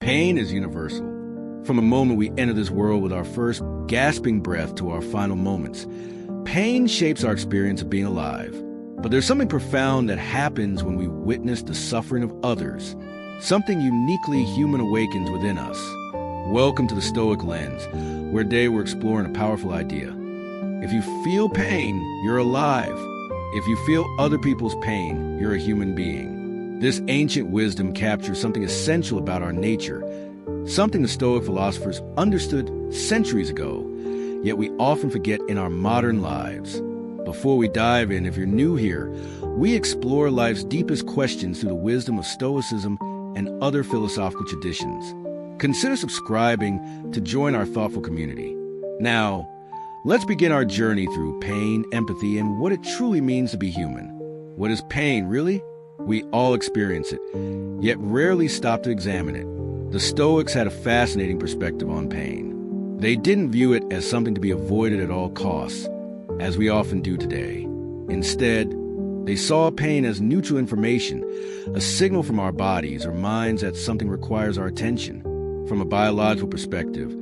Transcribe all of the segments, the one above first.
Pain is universal. From the moment we enter this world with our first gasping breath to our final moments, pain shapes our experience of being alive. But there's something profound that happens when we witness the suffering of others. Something uniquely human awakens within us. Welcome to the Stoic Lens, where today we're exploring a powerful idea. If you feel pain, you're alive. If you feel other people's pain, you're a human being. This ancient wisdom captures something essential about our nature, something the Stoic philosophers understood centuries ago, yet we often forget in our modern lives. Before we dive in, if you're new here, we explore life's deepest questions through the wisdom of Stoicism and other philosophical traditions. Consider subscribing to join our thoughtful community. Now, let's begin our journey through pain, empathy, and what it truly means to be human. What is pain, really? We all experience it, yet rarely stop to examine it. The Stoics had a fascinating perspective on pain. They didn't view it as something to be avoided at all costs, as we often do today. Instead, they saw pain as neutral information, a signal from our bodies or minds that something requires our attention. From a biological perspective,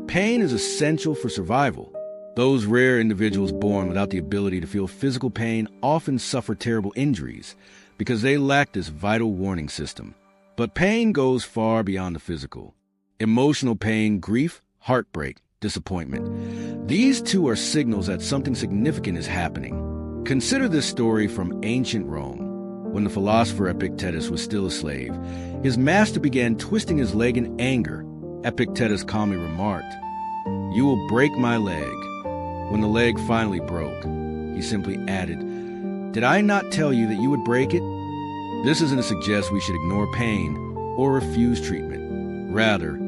pain is essential for survival. Those rare individuals born without the ability to feel physical pain often suffer terrible injuries because they lack this vital warning system. But pain goes far beyond the physical. Emotional pain, grief, heartbreak, disappointment. These two are signals that something significant is happening. Consider this story from ancient Rome. When the philosopher Epictetus was still a slave, his master began twisting his leg in anger. Epictetus calmly remarked, "You will break my leg." When the leg finally broke, he simply added, "Did I not tell you that you would break it?" This isn't to suggest we should ignore pain or refuse treatment. Rather,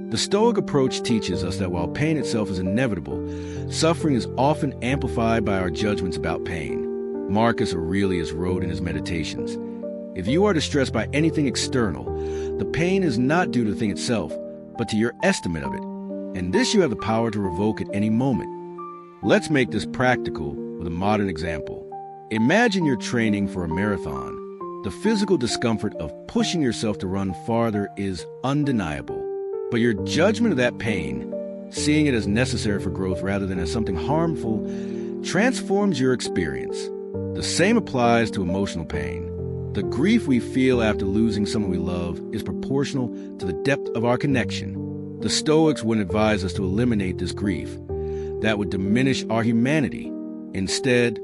the Stoic approach teaches us that while pain itself is inevitable, suffering is often amplified by our judgments about pain. Marcus Aurelius wrote in his Meditations, "If you are distressed by anything external, the pain is not due to the thing itself, but to your estimate of it, and this you have the power to revoke at any moment." Let's make this practical with a modern example. Imagine you're training for a marathon. The physical discomfort of pushing yourself to run farther is undeniable. But your judgment of that pain, seeing it as necessary for growth rather than as something harmful, transforms your experience. The same applies to emotional pain. The grief we feel after losing someone we love is proportional to the depth of our connection. The Stoics wouldn't advise us to eliminate this grief. That would diminish our humanity. Instead,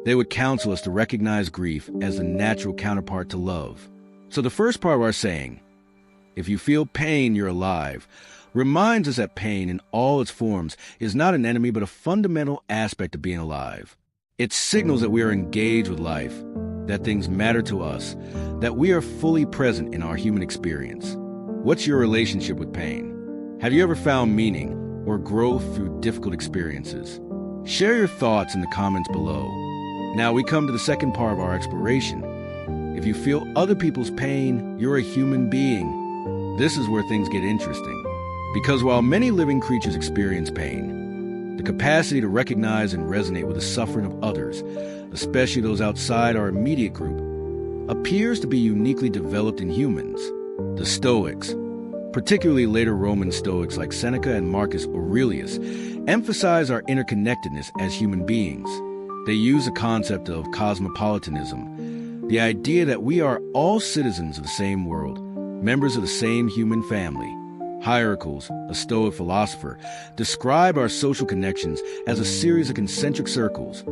they would counsel us to recognize grief as the natural counterpart to love. So the first part of our saying, "If you feel pain, you're alive," reminds us that pain in all its forms is not an enemy but a fundamental aspect of being alive. It signals that we are engaged with life, that things matter to us, that we are fully present in our human experience. What's your relationship with pain? Have you ever found meaning or growth through difficult experiences? Share your thoughts in the comments below. Now we come to the second part of our exploration. If you feel other people's pain, you're a human being. This is where things get interesting. Because while many living creatures experience pain, the capacity to recognize and resonate with the suffering of others, especially those outside our immediate group, appears to be uniquely developed in humans. The Stoics, particularly later Roman Stoics like Seneca and Marcus Aurelius, emphasize our interconnectedness as human beings. They use the concept of cosmopolitanism, the idea that we are all citizens of the same world, members of the same human family. Hierocles, a Stoic philosopher, describe our social connections as a series of concentric circles,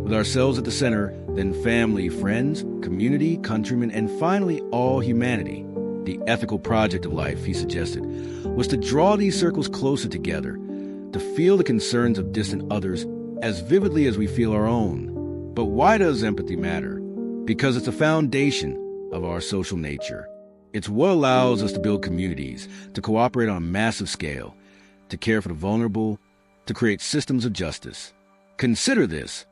with ourselves at the center, then family, friends, community, countrymen, and finally all humanity. The ethical project of life, he suggested, was to draw these circles closer together, to feel the concerns of distant others as vividly as we feel our own. But why does empathy matter? Because it's the foundation of our social nature. It's what allows us to build communities, to cooperate on a massive scale, to care for the vulnerable, to create systems of justice. Consider this.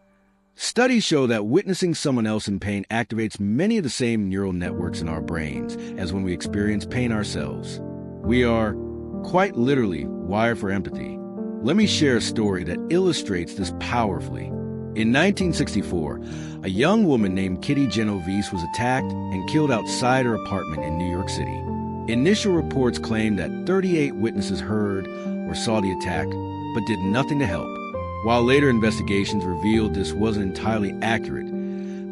Studies show that witnessing someone else in pain activates many of the same neural networks in our brains as when we experience pain ourselves. We are, quite literally, wired for empathy. Let me share a story that illustrates this powerfully. In 1964, a young woman named Kitty Genovese was attacked and killed outside her apartment in New York City. Initial reports claimed that 38 witnesses heard or saw the attack, but did nothing to help. While later investigations revealed this wasn't entirely accurate,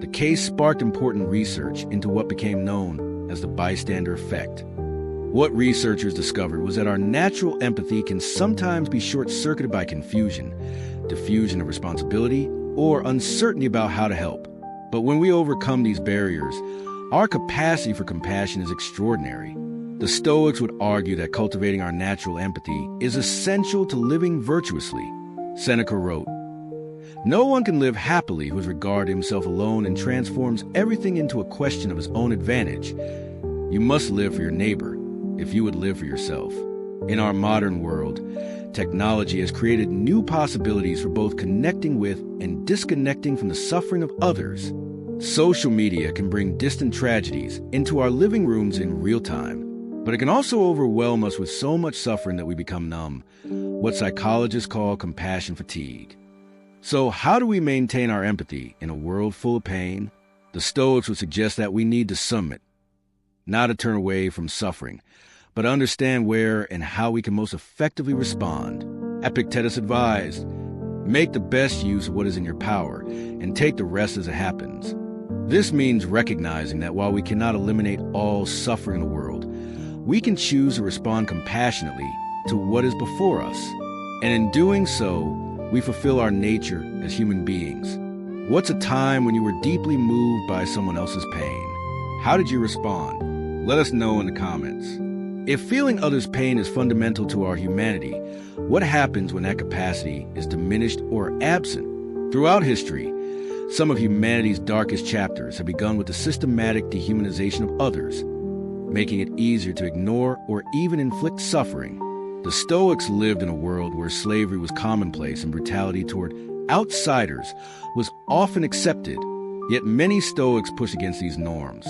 the case sparked important research into what became known as the bystander effect. What researchers discovered was that our natural empathy can sometimes be short-circuited by confusion, diffusion of responsibility, or uncertainty about how to help. But when we overcome these barriers, our capacity for compassion is extraordinary. The Stoics would argue that cultivating our natural empathy is essential to living virtuously. Seneca wrote, "No one can live happily who has regarded himself alone and transforms everything into a question of his own advantage. You must live for your neighbor if you would live for yourself." In our modern world, technology has created new possibilities for both connecting with and disconnecting from the suffering of others. Social media can bring distant tragedies into our living rooms in real time, but it can also overwhelm us with so much suffering that we become numb, what psychologists call compassion fatigue. So how do we maintain our empathy in a world full of pain? The Stoics would suggest that we need to summit, not to turn away from suffering, but understand where and how we can most effectively respond. Epictetus advised, "Make the best use of what is in your power, and take the rest as it happens." This means recognizing that while we cannot eliminate all suffering in the world, we can choose to respond compassionately to what is before us. And in doing so, we fulfill our nature as human beings. What's a time when you were deeply moved by someone else's pain? How did you respond? Let us know in the comments. If feeling others' pain is fundamental to our humanity, what happens when that capacity is diminished or absent? Throughout history, some of humanity's darkest chapters have begun with the systematic dehumanization of others, making it easier to ignore or even inflict suffering. The Stoics lived in a world where slavery was commonplace and brutality toward outsiders was often accepted, yet many Stoics pushed against these norms.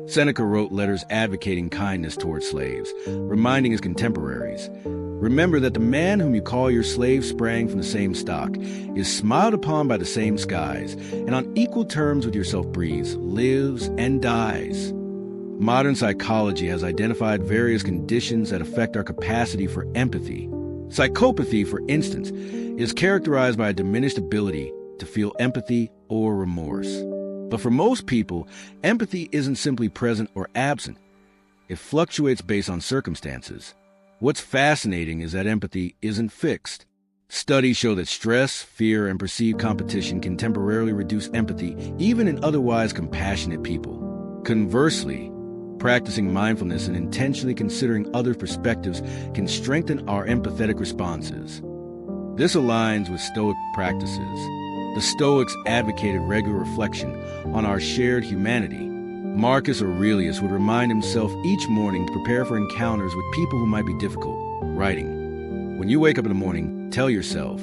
Seneca wrote letters advocating kindness toward slaves, reminding his contemporaries, "Remember that the man whom you call your slave sprang from the same stock, is smiled upon by the same skies, and on equal terms with yourself breathes, lives, and dies." Modern psychology has identified various conditions that affect our capacity for empathy. Psychopathy, for instance, is characterized by a diminished ability to feel empathy or remorse. But for most people, empathy isn't simply present or absent. It fluctuates based on circumstances. What's fascinating is that empathy isn't fixed. Studies show that stress, fear, and perceived competition can temporarily reduce empathy even in otherwise compassionate people. Conversely, practicing mindfulness and intentionally considering other perspectives can strengthen our empathetic responses. This aligns with Stoic practices. The Stoics advocated regular reflection on our shared humanity. Marcus Aurelius would remind himself each morning to prepare for encounters with people who might be difficult, writing, "When you wake up in the morning, tell yourself,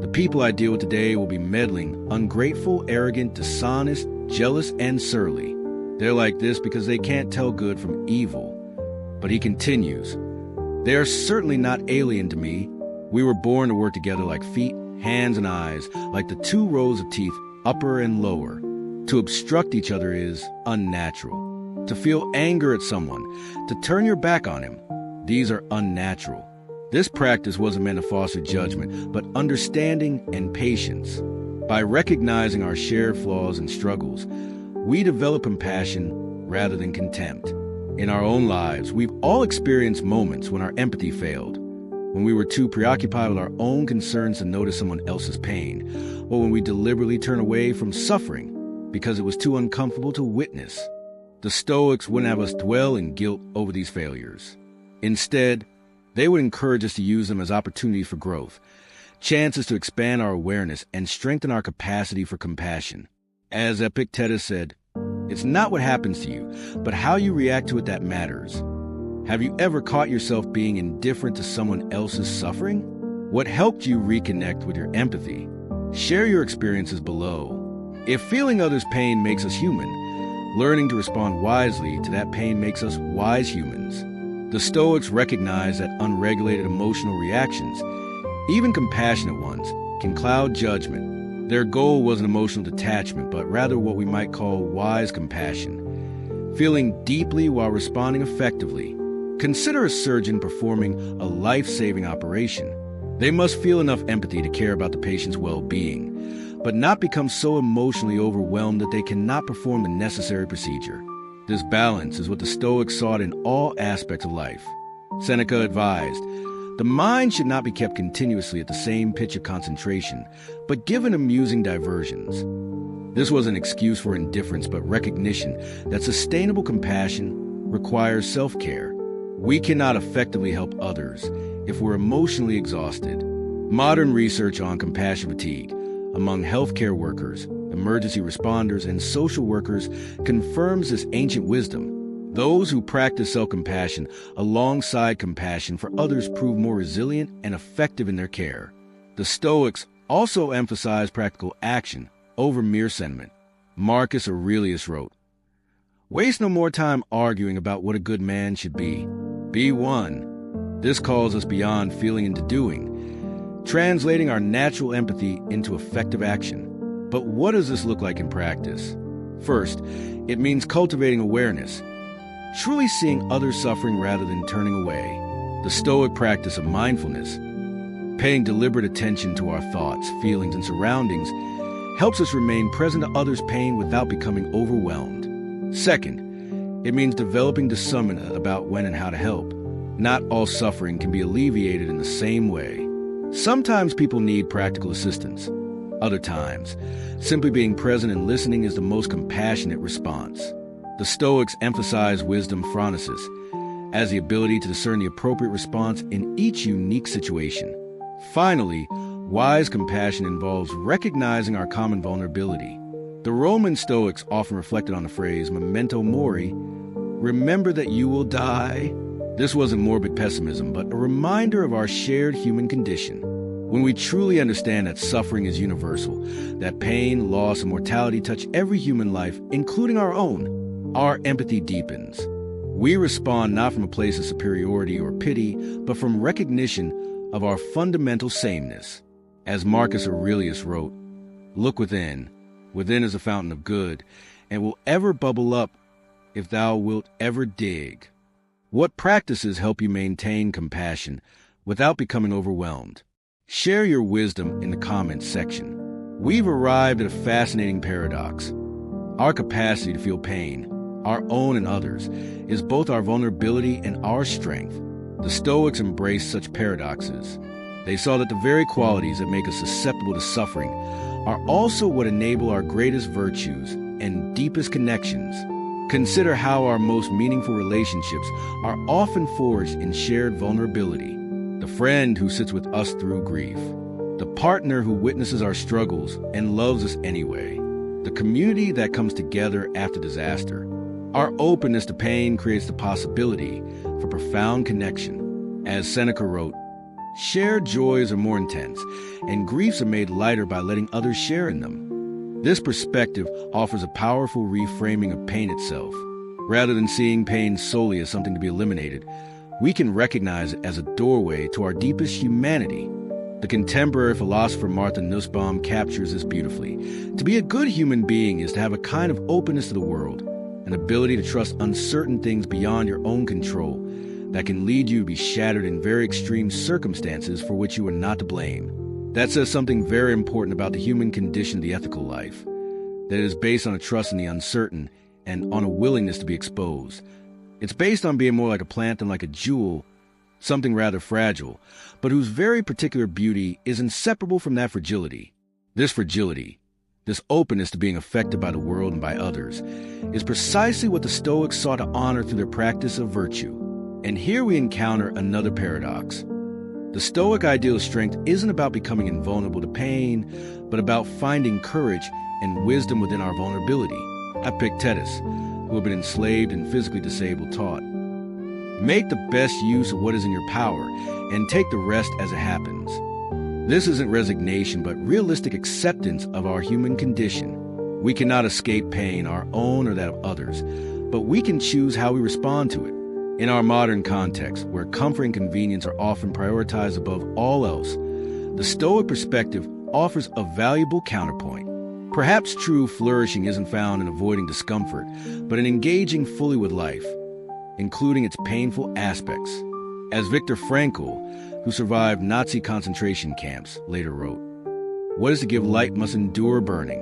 the people I deal with today will be meddling, ungrateful, arrogant, dishonest, jealous, and surly. They're like this because they can't tell good from evil." But he continues, "They are certainly not alien to me. We were born to work together like feet, hands, and eyes, like the two rows of teeth, upper and lower. To obstruct each other is unnatural. To feel anger at someone, to turn your back on him, these are unnatural." This practice wasn't meant to foster judgment, but understanding and patience. By recognizing our shared flaws and struggles, we develop compassion rather than contempt. In our own lives, we've all experienced moments when our empathy failed, when we were too preoccupied with our own concerns to notice someone else's pain, or when we deliberately turn away from suffering because it was too uncomfortable to witness. The Stoics wouldn't have us dwell in guilt over these failures. Instead, they would encourage us to use them as opportunities for growth, chances to expand our awareness and strengthen our capacity for compassion. As Epictetus said, "It's not what happens to you, but how you react to it that matters." Have you ever caught yourself being indifferent to someone else's suffering? What helped you reconnect with your empathy? Share your experiences below. If feeling others' pain makes us human, learning to respond wisely to that pain makes us wise humans. The Stoics recognize that unregulated emotional reactions, even compassionate ones, can cloud judgment. Their goal wasn't emotional detachment, but rather what we might call wise compassion. Feeling deeply while responding effectively. Consider a surgeon performing a life-saving operation. They must feel enough empathy to care about the patient's well-being, but not become so emotionally overwhelmed that they cannot perform the necessary procedure. This balance is what the Stoics sought in all aspects of life. Seneca advised, "The mind should not be kept continuously at the same pitch of concentration, but given amusing diversions." This was an excuse for indifference, but recognition that sustainable compassion requires self-care. We cannot effectively help others if we're emotionally exhausted. Modern research on compassion fatigue among healthcare workers, emergency responders, and social workers confirms this ancient wisdom. Those who practice self-compassion alongside compassion for others prove more resilient and effective in their care. The Stoics also emphasize practical action over mere sentiment. Marcus Aurelius wrote, "Waste no more time arguing about what a good man should be. Be one." This calls us beyond feeling into doing, translating our natural empathy into effective action. But what does this look like in practice? First, it means cultivating awareness, truly seeing others suffering rather than turning away. The Stoic practice of mindfulness, paying deliberate attention to our thoughts, feelings, and surroundings, helps us remain present to others' pain without becoming overwhelmed. Second, it means developing discernment about when and how to help. Not all suffering can be alleviated in the same way. Sometimes people need practical assistance. Other times, simply being present and listening is the most compassionate response. The Stoics emphasize wisdom phronesis as the ability to discern the appropriate response in each unique situation. Finally, wise compassion involves recognizing our common vulnerability. The Roman Stoics often reflected on the phrase memento mori, remember that you will die. This wasn't morbid pessimism, but a reminder of our shared human condition. When we truly understand that suffering is universal, that pain, loss, and mortality touch every human life, including our own, our empathy deepens. We respond not from a place of superiority or pity, but from recognition of our fundamental sameness. As Marcus Aurelius wrote, "Look within. Within is a fountain of good, and will ever bubble up if thou wilt ever dig." What practices help you maintain compassion without becoming overwhelmed? Share your wisdom in the comments section. We've arrived at a fascinating paradox. Our capacity to feel pain, our own and others, is both our vulnerability and our strength. The Stoics embraced such paradoxes. They saw that the very qualities that make us susceptible to suffering are also what enable our greatest virtues and deepest connections. Consider how our most meaningful relationships are often forged in shared vulnerability. The friend who sits with us through grief, the partner who witnesses our struggles and loves us anyway, the community that comes together after disaster. Our openness to pain creates the possibility for profound connection. As Seneca wrote, "Shared joys are more intense, and griefs are made lighter by letting others share in them." This perspective offers a powerful reframing of pain itself. Rather than seeing pain solely as something to be eliminated, we can recognize it as a doorway to our deepest humanity. The contemporary philosopher Martha Nussbaum captures this beautifully. To be a good human being is to have a kind of openness to the world, an ability to trust uncertain things beyond your own control that can lead you to be shattered in very extreme circumstances for which you are not to blame. That says something very important about the human condition of the ethical life, that it is based on a trust in the uncertain and on a willingness to be exposed. It's based on being more like a plant than like a jewel, something rather fragile, but whose very particular beauty is inseparable from that fragility. This fragility, this openness to being affected by the world and by others, is precisely what the Stoics sought to honor through their practice of virtue. And here we encounter another paradox. The Stoic ideal of strength isn't about becoming invulnerable to pain, but about finding courage and wisdom within our vulnerability. Epictetus, who had been enslaved and physically disabled, taught, "Make the best use of what is in your power, and take the rest as it happens." This isn't resignation, but realistic acceptance of our human condition. We cannot escape pain, our own or that of others, but we can choose how we respond to it. In our modern context, where comfort and convenience are often prioritized above all else, the Stoic perspective offers a valuable counterpoint. Perhaps true flourishing isn't found in avoiding discomfort, but in engaging fully with life. including its painful aspects. As Viktor Frankl, who survived Nazi concentration camps, later wrote, "What is to give light must endure burning.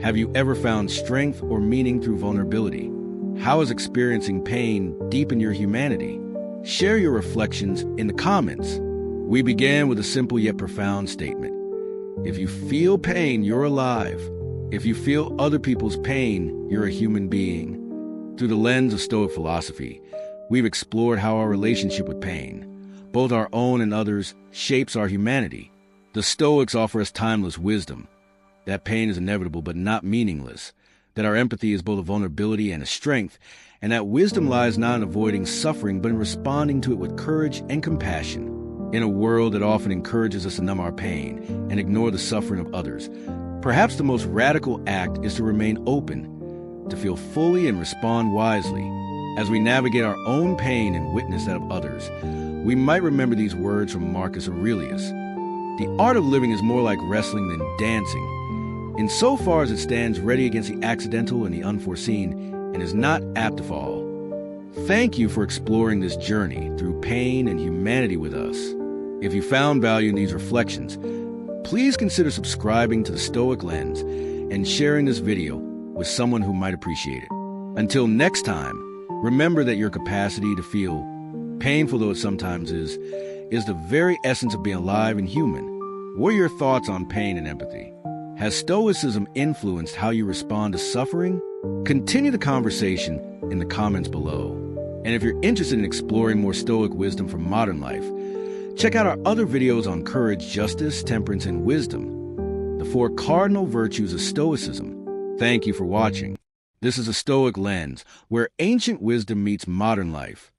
Have you ever found strength or meaning through vulnerability? How has experiencing pain deepened your humanity? Share your reflections in the comments." We began with a simple yet profound statement. If you feel pain, you're alive. If you feel other people's pain, you're a human being. Through the lens of Stoic philosophy, we've explored how our relationship with pain, both our own and others, shapes our humanity. The Stoics offer us timeless wisdom, that pain is inevitable but not meaningless, that our empathy is both a vulnerability and a strength, and that wisdom lies not in avoiding suffering but in responding to it with courage and compassion. In a world that often encourages us to numb our pain and ignore the suffering of others, perhaps the most radical act is to remain open, to feel fully and respond wisely. As we navigate our own pain and witness that of others, we might remember these words from Marcus Aurelius. The art of living is more like wrestling than dancing, insofar as it stands ready against the accidental and the unforeseen, and is not apt to fall. Thank you for exploring this journey through pain and humanity with us. If you found value in these reflections, please consider subscribing to the Stoic Lens and sharing this video with someone who might appreciate it. Until next time, remember that your capacity to feel, painful though it sometimes is the very essence of being alive and human. What are your thoughts on pain and empathy? Has Stoicism influenced how you respond to suffering? Continue the conversation in the comments below. And if you're interested in exploring more Stoic wisdom from modern life, check out our other videos on courage, justice, temperance, and wisdom, the 4 cardinal virtues of Stoicism. Thank you for watching. This is a Stoic Lens, where ancient wisdom meets modern life.